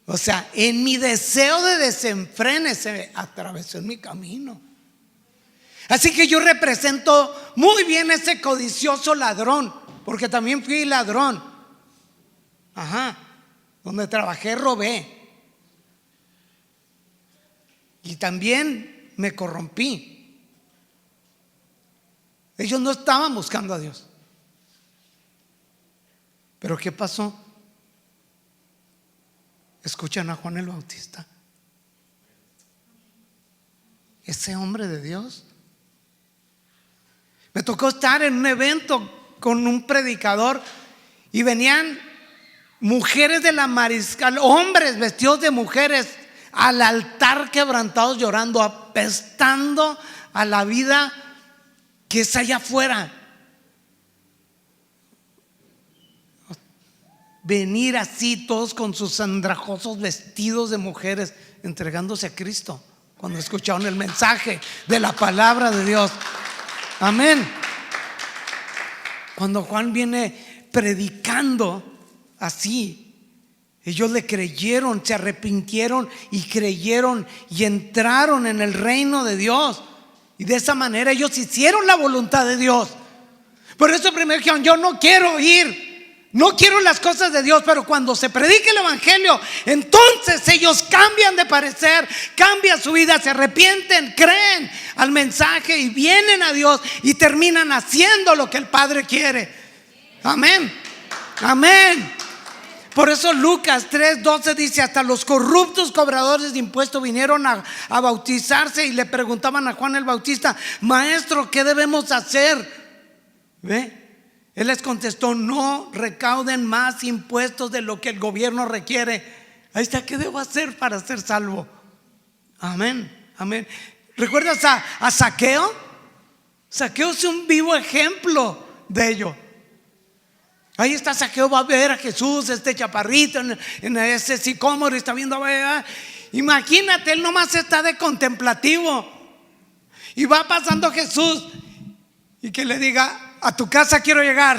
O sea, en mi deseo de desenfrene se atravesó en mi camino. Así que yo represento muy bien ese codicioso ladrón, porque también fui ladrón. Donde trabajé robé. Y también me corrompí. Ellos no estaban buscando a Dios. Pero ¿qué pasó? Escuchan a Juan el Bautista, ese hombre de Dios. Me tocó estar en un evento con un predicador y venían mujeres de la Mariscal, hombres vestidos de mujeres, al altar quebrantados, llorando, apestando a la vida que es allá afuera. Venir así todos con sus andrajosos vestidos de mujeres, entregándose a Cristo cuando escucharon el mensaje de la palabra de Dios. Amén. Cuando Juan viene predicando así, ellos le creyeron, se arrepintieron y creyeron y entraron en el reino de Dios. Y de esa manera ellos hicieron la voluntad de Dios. Por eso primero dijeron: yo no quiero ir, no quiero las cosas de Dios. Pero cuando se predica el evangelio, entonces ellos cambian de parecer, cambian su vida, se arrepienten, creen al mensaje y vienen a Dios y terminan haciendo lo que el Padre quiere. Amén. Amén. Por eso Lucas 3:12 dice: hasta los corruptos cobradores de impuestos vinieron a bautizarse y le preguntaban a Juan el Bautista: Maestro, ¿qué debemos hacer? ¿Ve? Él les contestó: no recauden más impuestos de lo que el gobierno requiere. Ahí está, ¿qué debo hacer para ser salvo? Amén, amén. ¿Recuerdas a Zaqueo? Zaqueo es un vivo ejemplo de ello. Ahí está Zaqueo, va a ver a Jesús, este chaparrito en ese sicómoro, está viendo. Imagínate, él nomás está de contemplativo y va pasando Jesús y que le diga: a tu casa quiero llegar.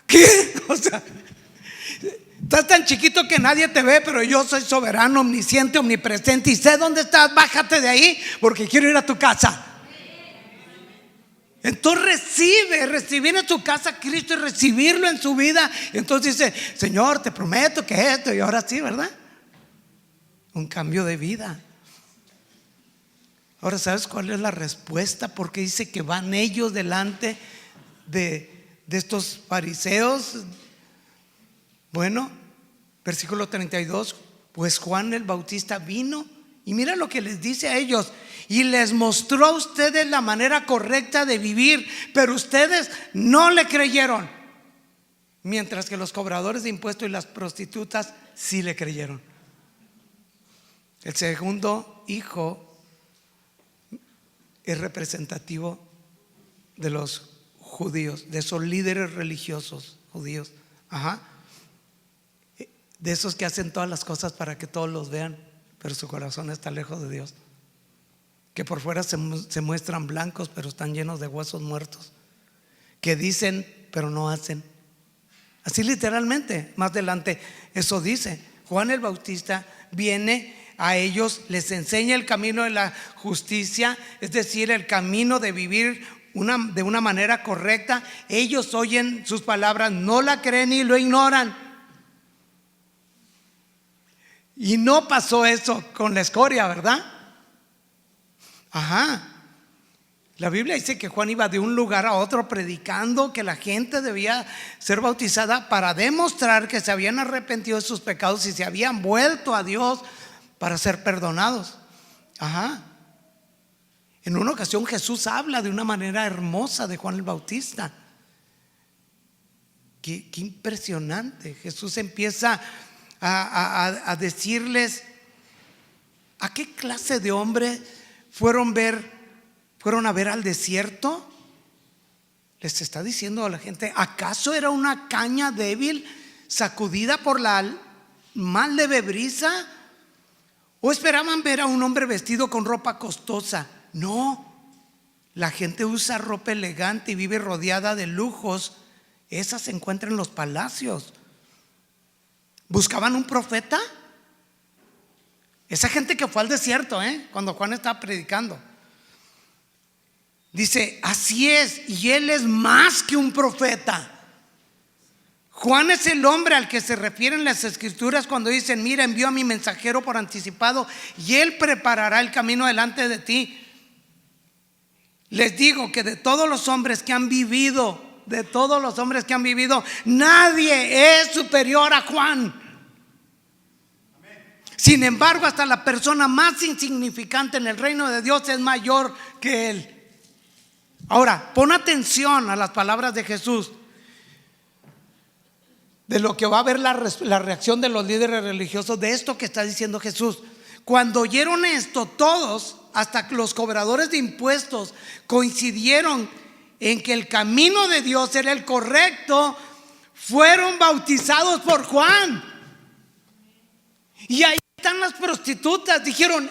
¿Qué? O sea, estás tan chiquito que nadie te ve, pero yo soy soberano, omnisciente, omnipresente y sé dónde estás. Bájate de ahí porque quiero ir a tu casa. Entonces recibir en tu casa a Cristo y recibirlo en su vida. Entonces dice: Señor, te prometo que esto. Y ahora sí, ¿verdad? Un cambio de vida. Ahora, ¿sabes cuál es la respuesta? Porque dice que van ellos delante de estos fariseos. Bueno, versículo 32: pues Juan el Bautista vino y mira lo que les dice a ellos: y les mostró a ustedes la manera correcta de vivir, pero ustedes no le creyeron, mientras que los cobradores de impuestos y las prostitutas sí le creyeron. El segundo hijo es representativo de los judíos, de esos líderes religiosos judíos. De esos que hacen todas las cosas para que todos los vean, pero su corazón está lejos de Dios. Que por fuera se muestran blancos, pero están llenos de huesos muertos. Que dicen, pero no hacen. Así literalmente, más adelante eso dice. Juan el Bautista viene a ellos, les enseña el camino de la justicia, es decir, el camino de vivir de una manera correcta. Ellos oyen sus palabras, no la creen y lo ignoran. Y no pasó eso con la escoria, ¿verdad? La Biblia dice que Juan iba de un lugar a otro predicando que la gente debía ser bautizada para demostrar que se habían arrepentido de sus pecados y se habían vuelto a Dios para ser perdonados. En una ocasión Jesús habla de una manera hermosa de Juan el Bautista. Qué impresionante. Jesús empieza a decirles: ¿a qué clase de hombre fueron a ver al desierto? Les está diciendo a la gente: ¿acaso era una caña débil sacudida por la mal leve brisa? ¿O esperaban ver a un hombre vestido con ropa costosa? No, la gente usa ropa elegante y vive rodeada de lujos. Esa se encuentra en los palacios. ¿Buscaban un profeta? Esa gente que fue al desierto, cuando Juan estaba predicando. Dice: así es, y él es más que un profeta. Juan es el hombre al que se refieren las escrituras cuando dicen: mira, envío a mi mensajero por anticipado y él preparará el camino delante de ti. Les digo que de todos los hombres que han vivido, nadie es superior a Juan. Sin embargo, hasta la persona más insignificante en el reino de Dios es mayor que él. Ahora, pon atención a las palabras de Jesús, de lo que va a ver la reacción de los líderes religiosos de esto que está diciendo Jesús. Cuando oyeron esto, todos, hasta los cobradores de impuestos, coincidieron en que el camino de Dios era el correcto. Fueron bautizados por Juan. Y ahí están las prostitutas. Dijeron: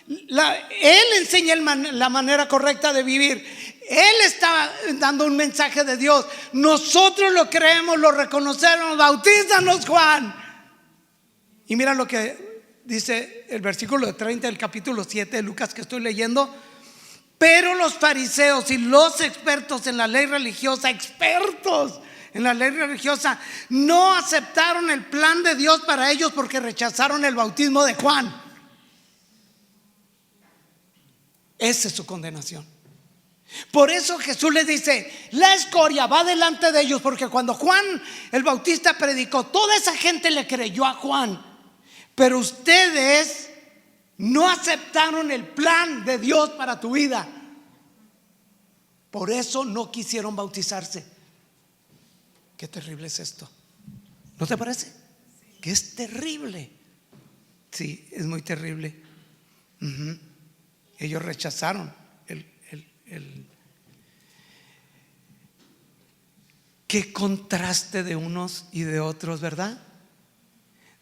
él enseña la manera correcta de vivir. Él está dando un mensaje de Dios. Nosotros lo creemos, lo reconocemos. Bautízanos, Juan. Y mira lo que dice el versículo 30 del capítulo 7 de Lucas que estoy leyendo. Pero los fariseos y los expertos en la ley religiosa, no aceptaron el plan de Dios para ellos porque rechazaron el bautismo de Juan. Esa es su condenación. Por eso Jesús les dice: la escoria va delante de ellos, porque cuando Juan el Bautista predicó, toda esa gente le creyó a Juan, pero ustedes no aceptaron el plan de Dios para tu vida. Por eso no quisieron bautizarse. Qué terrible es esto, ¿no te parece? Que es terrible. Sí, es muy terrible. Ellos rechazaron qué contraste de unos y de otros, ¿verdad?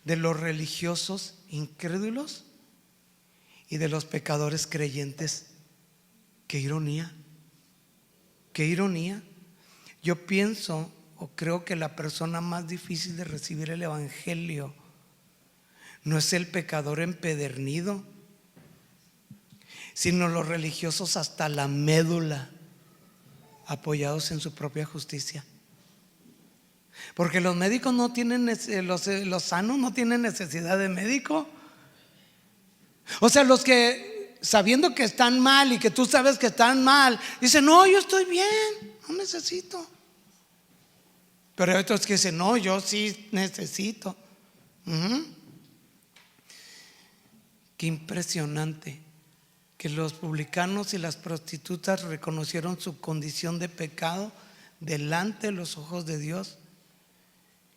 De los religiosos incrédulos y de los pecadores creyentes. Qué ironía, qué ironía. Yo pienso o creo que la persona más difícil de recibir el evangelio no es el pecador empedernido, sino los religiosos hasta la médula, apoyados en su propia justicia. Porque los médicos no tienen, los sanos no tienen necesidad de médico. O sea, los que sabiendo que están mal y que tú sabes que están mal, dicen: no, yo estoy bien, no necesito. Pero hay otros que dicen: no, yo sí necesito. Qué impresionante que los publicanos y las prostitutas reconocieron su condición de pecado delante de los ojos de Dios,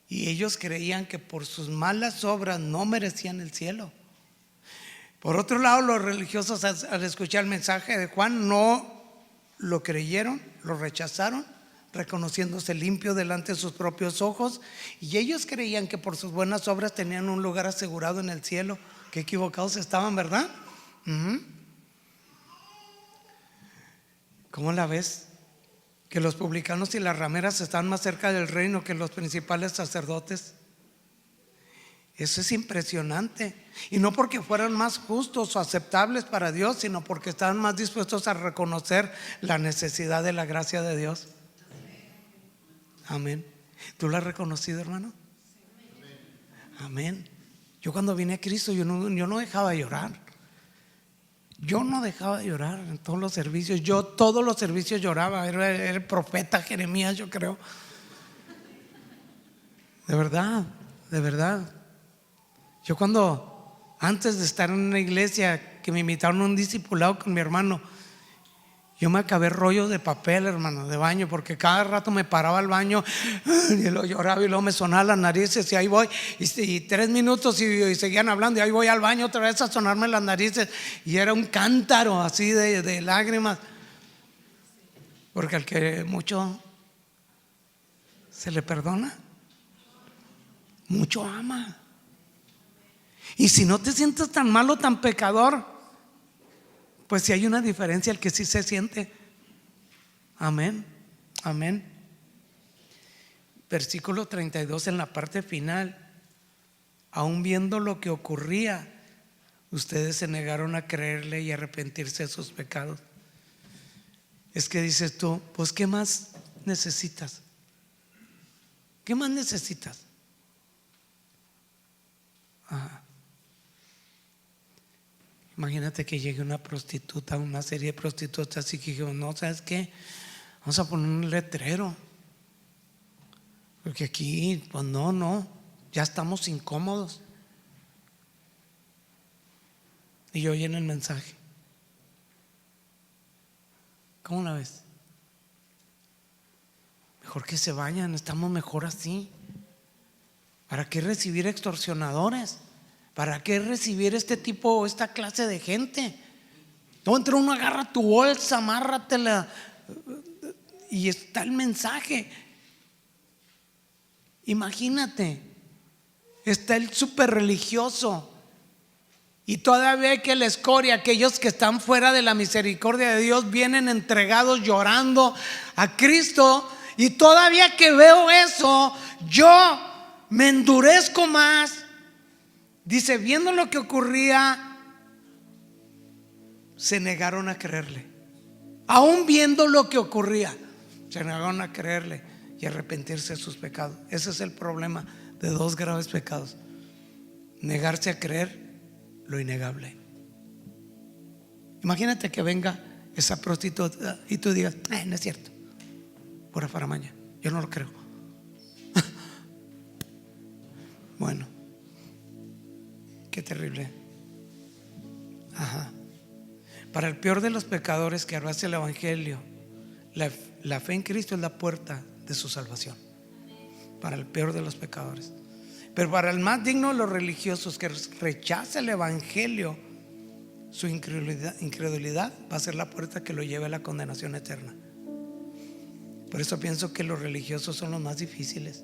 y ellos creían que por sus malas obras no merecían el cielo. Por otro lado, los religiosos, al escuchar el mensaje de Juan, no lo creyeron, lo rechazaron, reconociéndose limpio delante de sus propios ojos, y ellos creían que por sus buenas obras tenían un lugar asegurado en el cielo. Qué equivocados estaban, ¿verdad? ¿Cómo la ves? Que los publicanos y las rameras están más cerca del reino que los principales sacerdotes. Eso es impresionante. Y no porque fueran más justos o aceptables para Dios, sino porque estaban más dispuestos a reconocer la necesidad de la gracia de Dios. Amén. ¿Tú lo has reconocido, hermano? Amén. Yo cuando vine a Cristo, yo no dejaba de llorar. Yo no dejaba de llorar en todos los servicios. Yo todos los servicios lloraba. Era el profeta Jeremías, yo creo. De verdad, de verdad. Yo cuando, antes de estar en una iglesia, que me invitaron a un discipulado con mi hermano, yo me acabé rollos de papel, hermano, de baño, porque cada rato me paraba al baño y lo lloraba, y luego me sonaba las narices, y ahí voy, y 3 minutos y seguían hablando, y ahí voy al baño otra vez a sonarme las narices, y era un cántaro así de lágrimas, porque al que mucho se le perdona, mucho ama. Y si no te sientes tan malo, tan pecador, pues si hay una diferencia, el que sí se siente. Amén, amén. Versículo 32, en la parte final: aún viendo lo que ocurría, ustedes se negaron a creerle y arrepentirse de sus pecados. Es que dices tú: pues ¿qué más necesitas? ¿Qué más necesitas? Imagínate que llegue una prostituta, una serie de prostitutas, y que digo: no, ¿sabes qué? Vamos a poner un letrero, porque aquí, pues no, ya estamos incómodos. Y yo oí en el mensaje. ¿Cómo la ves? Mejor que se vayan, estamos mejor así. ¿Para qué recibir extorsionadores? ¿Para qué recibir esta clase de gente? No, entre uno agarra tu bolsa, amárratela, y está el mensaje. Imagínate, está el súper religioso, y todavía hay que la escoria, aquellos que están fuera de la misericordia de Dios, vienen entregados llorando a Cristo. Y todavía que veo eso, yo me endurezco más. Dice: viendo lo que ocurría, se negaron a creerle. Aún viendo lo que ocurría, se negaron a creerle y arrepentirse de sus pecados. Ese es el problema de 2 graves pecados: negarse a creer lo innegable. Imagínate que venga esa prostituta, y tú digas, no es cierto, pura faramaña, yo no lo creo. Bueno, qué terrible. Ajá. Para el peor de los pecadores que abrace el evangelio, la fe en Cristo es la puerta de su salvación. Para el peor de los pecadores. Pero para el más digno de los religiosos que rechaza el evangelio, su incredulidad va a ser la puerta que lo lleve a la condenación eterna. Por eso pienso que los religiosos son los más difíciles.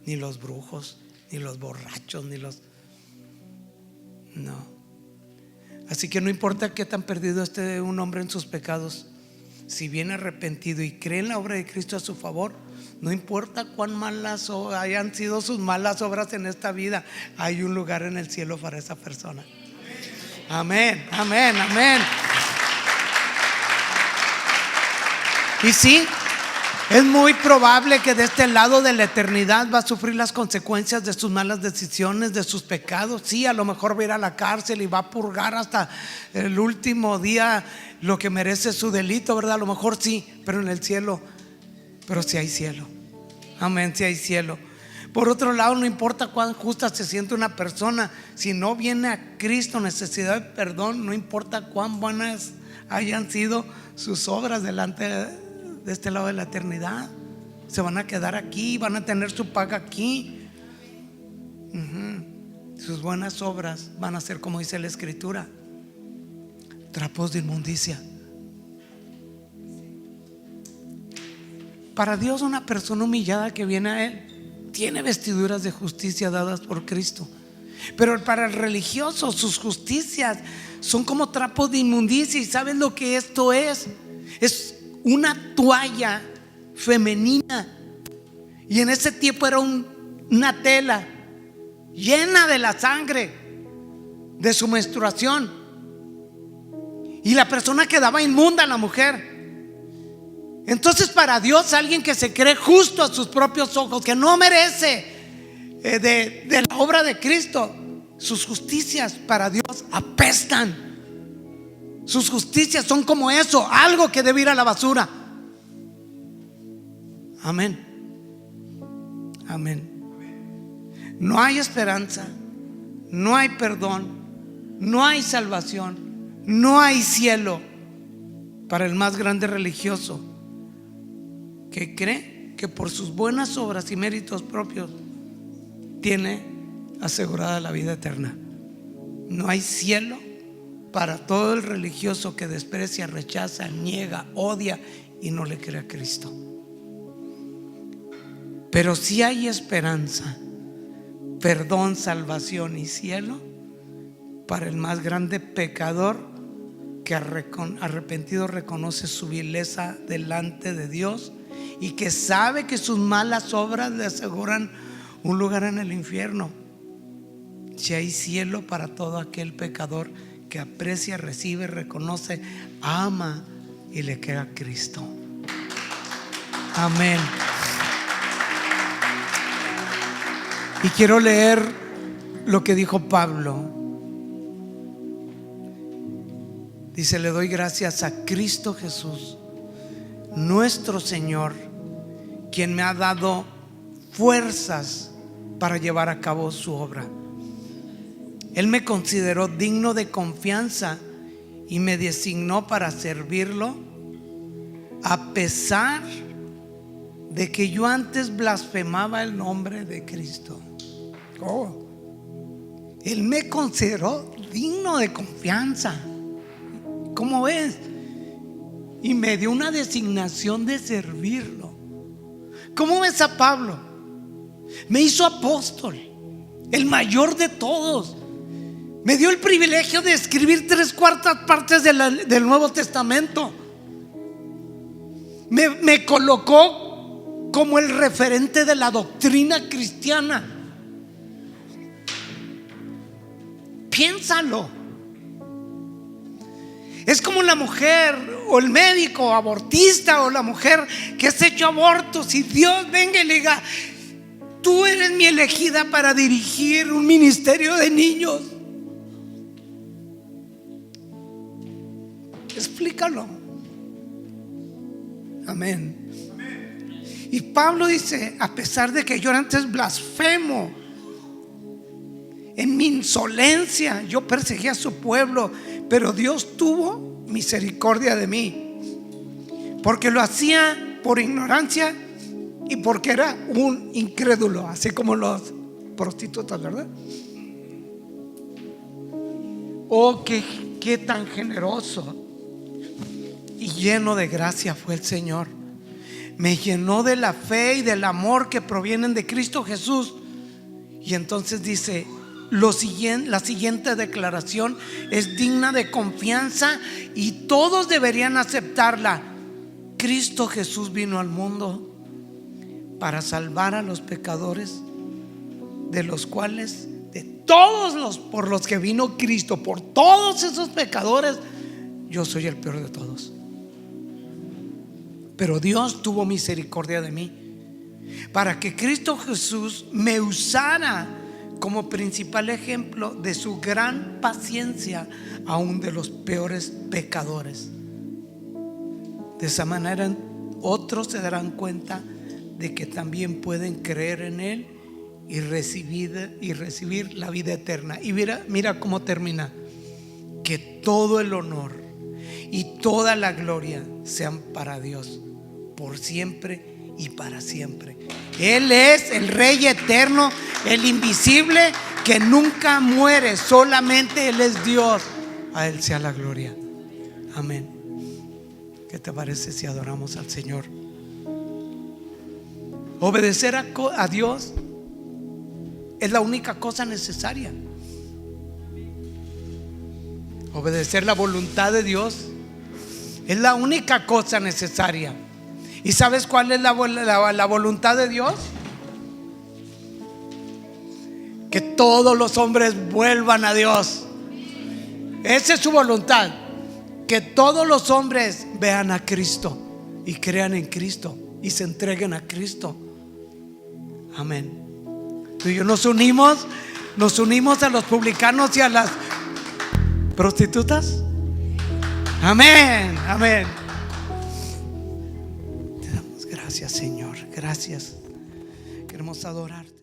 Ni los brujos, ni los borrachos, no. Así que no importa qué tan perdido esté un hombre en sus pecados, si viene arrepentido y cree en la obra de Cristo a su favor, no importa cuán malas hayan sido sus malas obras en esta vida, hay un lugar en el cielo para esa persona. Amén, amén, amén. Y sí, es muy probable que de este lado de la eternidad va a sufrir las consecuencias de sus malas decisiones, de sus pecados. Sí, a lo mejor va a ir a la cárcel y va a purgar hasta el último día lo que merece su delito, ¿verdad? A lo mejor sí, pero en el cielo, pero sí hay cielo. Amén, sí hay cielo. Por otro lado, no importa cuán justa se siente una persona, si no viene a Cristo, necesidad de perdón, no importa cuán buenas hayan sido sus obras delante de este lado de la eternidad, se van a quedar aquí, van a tener su paga aquí. Sus buenas obras van a ser, como dice la Escritura, trapos de inmundicia. Para Dios, una persona humillada que viene a Él tiene vestiduras de justicia dadas por Cristo. Pero para el religioso, sus justicias son como trapos de inmundicia. ¿Y sabes lo que esto es? Es una toalla femenina. Y en ese tiempo era una tela llena de la sangre de su menstruación. Y la persona quedaba inmunda, la mujer. Entonces, para Dios, alguien que se cree justo a sus propios ojos, que no merece de la obra de Cristo, sus justicias para Dios apestan. Sus justicias son como eso, algo que debe ir a la basura. Amén. Amén. No hay esperanza, no hay perdón, no hay salvación, no hay cielo para el más grande religioso que cree que por sus buenas obras y méritos propios tiene asegurada la vida eterna. No hay cielo para todo el religioso que desprecia, rechaza, niega, odia y no le cree a Cristo. Pero sí hay esperanza, perdón, salvación y cielo para el más grande pecador que arrepentido reconoce su vileza delante de Dios y que sabe que sus malas obras le aseguran un lugar en el infierno. Si hay cielo para todo aquel pecador que aprecia, recibe, reconoce, ama y le queda a Cristo. Amén. Y quiero leer lo que dijo Pablo. Dice: le doy gracias a Cristo Jesús, nuestro Señor, quien me ha dado fuerzas para llevar a cabo su obra. Él me consideró digno de confianza y me designó para servirlo, a pesar de que yo antes blasfemaba el nombre de Cristo. Él me consideró digno de confianza. ¿Cómo ves? Y me dio una designación de servirlo. ¿Cómo ves a Pablo? Me hizo apóstol, el mayor de todos. Me dio el privilegio de escribir 3/4 partes del Nuevo Testamento. Me colocó como el referente de la doctrina cristiana. Piénsalo. Es como la mujer o el médico abortista o la mujer que has hecho abortos y Dios venga y le diga: tú eres mi elegida para dirigir un ministerio de niños. Explícalo. Amén. Y Pablo dice: a pesar de que yo antes blasfemo, en mi insolencia yo perseguía a su pueblo, pero Dios tuvo misericordia de mí, porque lo hacía por ignorancia y porque era un incrédulo, así como los prostitutas, ¿verdad? Oh, qué tan generoso y lleno de gracia fue el Señor. Me llenó de la fe y del amor que provienen de Cristo Jesús. Y entonces dice: la siguiente declaración es digna de confianza y todos deberían aceptarla. Cristo Jesús vino al mundo para salvar a los pecadores, de los cuales, de todos los por los que vino Cristo, por todos esos pecadores, yo soy el peor de todos. Pero Dios tuvo misericordia de mí, para que Cristo Jesús me usara como principal ejemplo de su gran paciencia, aún de los peores pecadores. De esa manera otros se darán cuenta de que también pueden creer en Él y recibir la vida eterna. Y mira cómo termina: que todo el honor y toda la gloria sean para Dios, por siempre y para siempre. Él es el Rey eterno, el invisible, que nunca muere. Solamente Él es Dios. A Él sea la gloria. Amén. ¿Qué te parece si adoramos al Señor? Obedecer a Dios es la única cosa necesaria. Obedecer la voluntad de Dios es la única cosa necesaria. ¿Y sabes cuál es la voluntad de Dios? Que todos los hombres vuelvan a Dios. Esa es su voluntad. Que todos los hombres vean a Cristo y crean en Cristo y se entreguen a Cristo. Amén. Tú y yo nos unimos a los publicanos y a las prostitutas. Amén, amén. Te damos gracias, Señor. Gracias. Queremos adorarte.